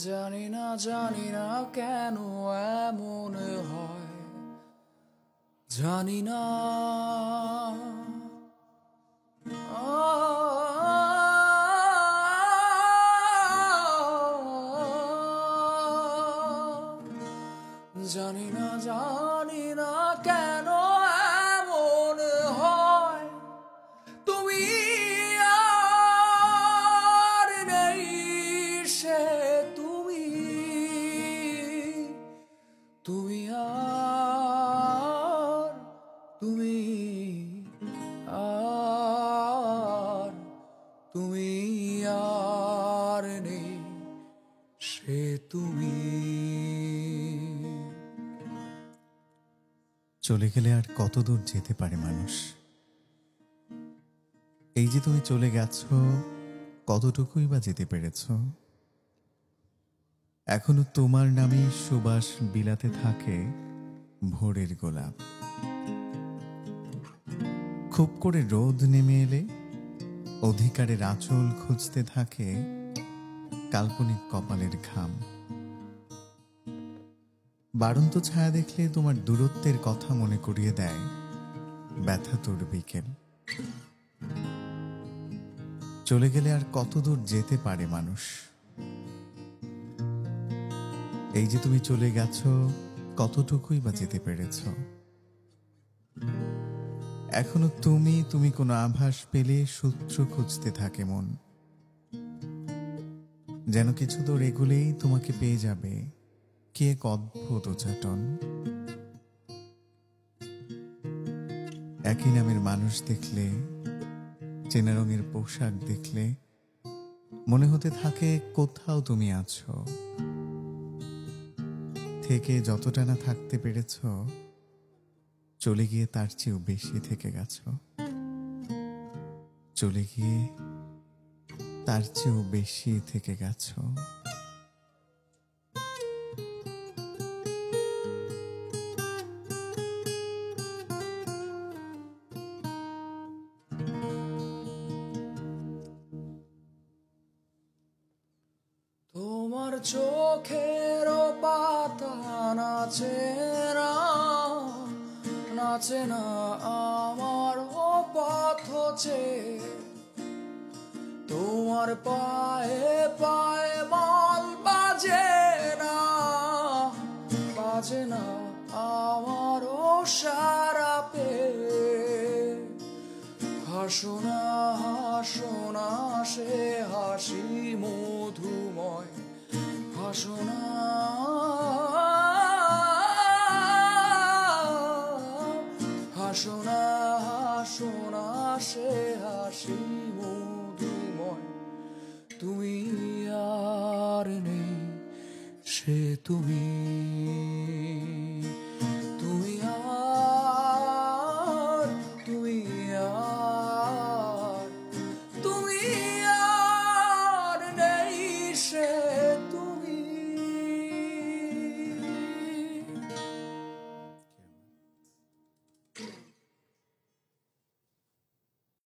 জানি না কেন এমন হয়, জানি না। জানি না কেন এমন হয়, তুমি আর নেই সে তুমি, তুমি আর তুমি আর তুমি আর নেই সে তুমি। চলে গেলে আর কত দূর যেতে পারে মানুষ? এই যে তুমি চলে গেছো, কতটুকুই বা যেতে পেরেছ? এখনো তোমার নামে সুবাস বিলাতে থাকে ভোরের গোলাপ। খুব করে রোদ নেমে এলে অধিকারের আঁচল খুঁজতে থাকে কাল্পনিক কপালের ঘাম। বাড়ন্ত ছায়া দেখলে তোমার দূরত্বের কথা মনে করিয়ে দেয় ব্যথাতুর বিকেল। চলে গেলে আর কত দূর যেতে পারে মানুষ? এই যে তুমি চলে গেছো, কতটুকুই বা যেতে পেরেছ? এখনো তুমি কোনো আভাস পেলে সূত্র খুঁজতে থাকে মন, যেন কিছু দূর এগুলেই তোমাকে পেয়ে যাবে কি এক অদ্ভুত উচাটন। একই নামের মানুষ দেখলে, চেনা রঙের পোশাক দেখলে মনে হতে থাকে কোথাও তুমি আছো। থেকে যতটা না থাকতে পেরেছ, চলে গিয়ে তার চেয়েও বেশি থেকে গেছো। চলে গিয়ে তার চেয়েও বেশি থেকে গেছো। তোমার চোখের পাতা নাচে না আমার পথ চেয়ে। তোমার পায়ে পায়ে মল বাজে না আমার সারা পে। হাসো না সে হাসি মধুময়, হাসো না সে হাসি মধুময়। তুমি আর নেই সে তুমি।